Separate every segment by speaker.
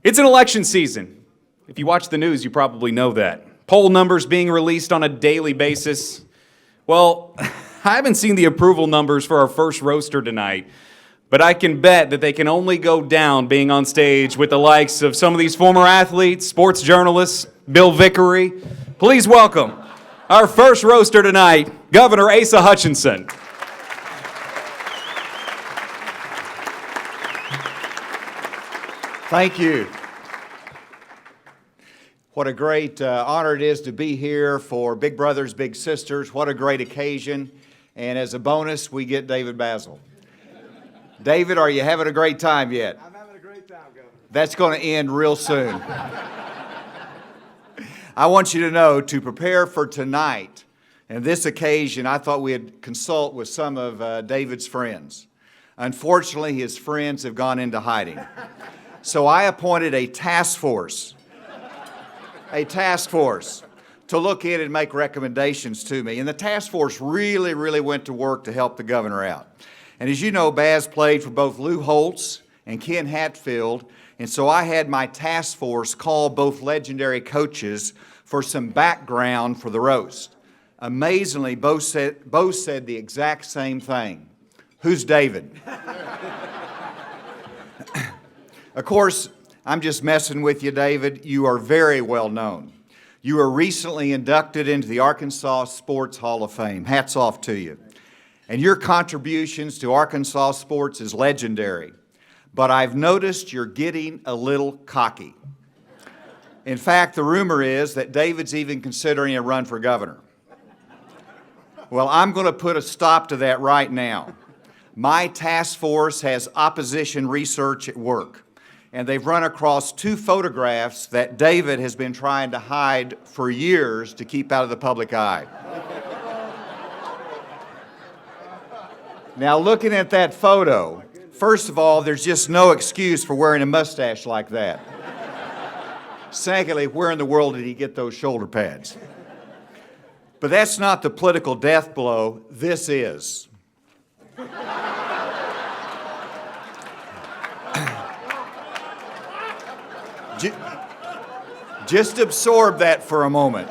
Speaker 1: It's an election season. If you watch the news, you probably know that. Poll numbers being released on a daily basis. Well, I haven't seen the approval numbers for our first roaster tonight, but I can bet that they can only go down being on stage with the likes of some of these former athletes, sports journalists, Bill Vickery. Please welcome our first roaster tonight, Governor Asa Hutchinson.
Speaker 2: Thank you. What a great honor it is to be here for Big Brothers, Big Sisters. What a great occasion. And as a bonus, we get David Basil. David, are you having a great time yet?
Speaker 3: I'm having a great time, Governor.
Speaker 2: That's going to end real soon. I want you to know, to prepare for tonight and this occasion, I thought we'd consult with some of David's friends. Unfortunately, his friends have gone into hiding. So I appointed a task force to look in and make recommendations to me. And the task force really went to work to help the governor out. And as you know, Baz played for both Lou Holtz and Ken Hatfield, and so I had my task force call both legendary coaches for some background for the roast. Amazingly, both said the exact same thing. Who's David? Of course, I'm just messing with you, David. You are very well known. You were recently inducted into the Arkansas Sports Hall of Fame. Hats off to you. And your contributions to Arkansas sports is legendary. But I've noticed you're getting a little cocky. In fact, the rumor is that David's even considering a run for governor. Well, I'm going to put a stop to that right now. My task force has opposition research at work. And they've run across two photographs that David has been trying to hide for years to keep out of the public eye. Now, looking at that photo, first of all, there's just no excuse for wearing a mustache like that. Secondly, where in the world did he get those shoulder pads? But that's not the political death blow. This is. Just absorb that for a moment.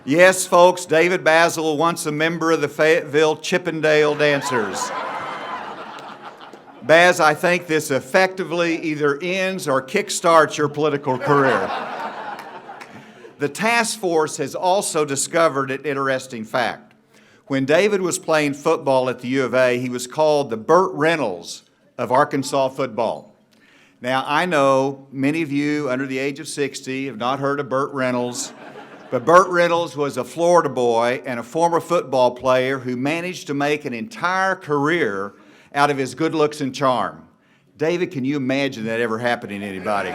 Speaker 2: Yes, folks, David Basil, once a member of the Fayetteville Chippendale Dancers. Baz, I think this effectively either ends or kickstarts your political career. The task force has also discovered an interesting fact. When David was playing football at the U of A, he was called the Burt Reynolds of Arkansas football. Now, I know many of you under the age of 60 have not heard of Burt Reynolds, but Burt Reynolds was a Florida boy and a former football player who managed to make an entire career out of his good looks and charm. David, can you imagine that ever happening to anybody?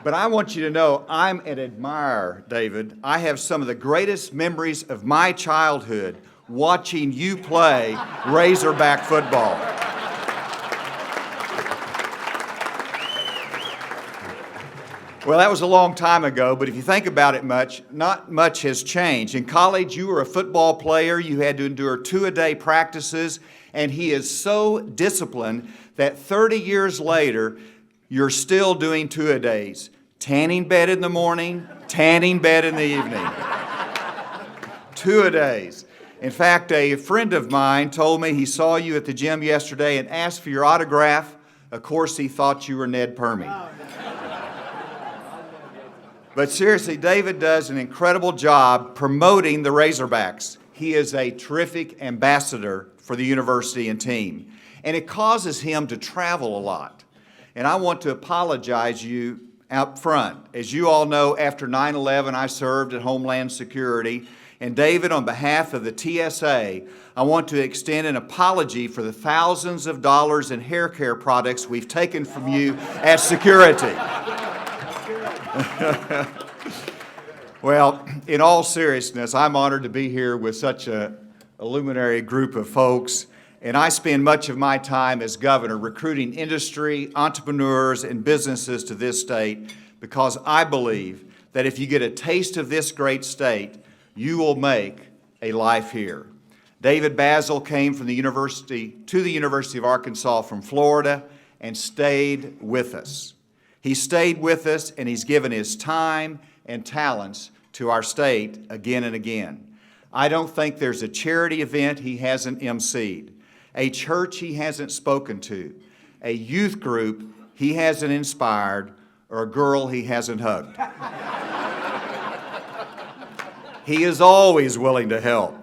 Speaker 2: But I want you to know, I'm an admirer, David. I have some of the greatest memories of my childhood watching you play Razorback football. Well, that was a long time ago, but if you think about it not much has changed. In college, you were a football player. You had to endure 2-a-day practices, and he is so disciplined that 30 years later, you're still doing 2-a-days. Tanning bed in the morning, tanning bed in the evening. 2-a-days. In fact, a friend of mine told me he saw you at the gym yesterday and asked for your autograph. Of course, he thought you were Ned Permy. But seriously, David does an incredible job promoting the Razorbacks. He is a terrific ambassador for the university and team. And it causes him to travel a lot. And I want to apologize you out front. As you all know, after 9/11, I served at Homeland Security. And David, on behalf of the TSA, I want to extend an apology for the thousands of dollars in hair care products we've taken from you at security. Well, in all seriousness, I'm honored to be here with such a luminary group of folks, and I spend much of my time as governor recruiting industry, entrepreneurs, and businesses to this state because I believe that if you get a taste of this great state, you will make a life here. David Basil came from the University of Arkansas from Florida, and stayed with us. He stayed with us, and he's given his time and talents to our state again and again. I don't think there's a charity event he hasn't emceed, a church he hasn't spoken to, a youth group he hasn't inspired, or a girl he hasn't hugged. He is always willing to help.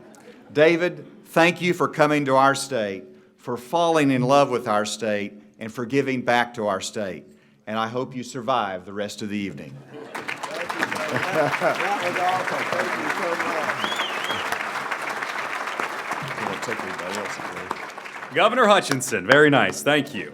Speaker 2: David, thank you for coming to our state, for falling in love with our state, and for giving back to our state. And I hope you survive the rest of the evening.
Speaker 3: That was awesome. Thank you so much.
Speaker 1: Governor Hutchinson, very nice. Thank you.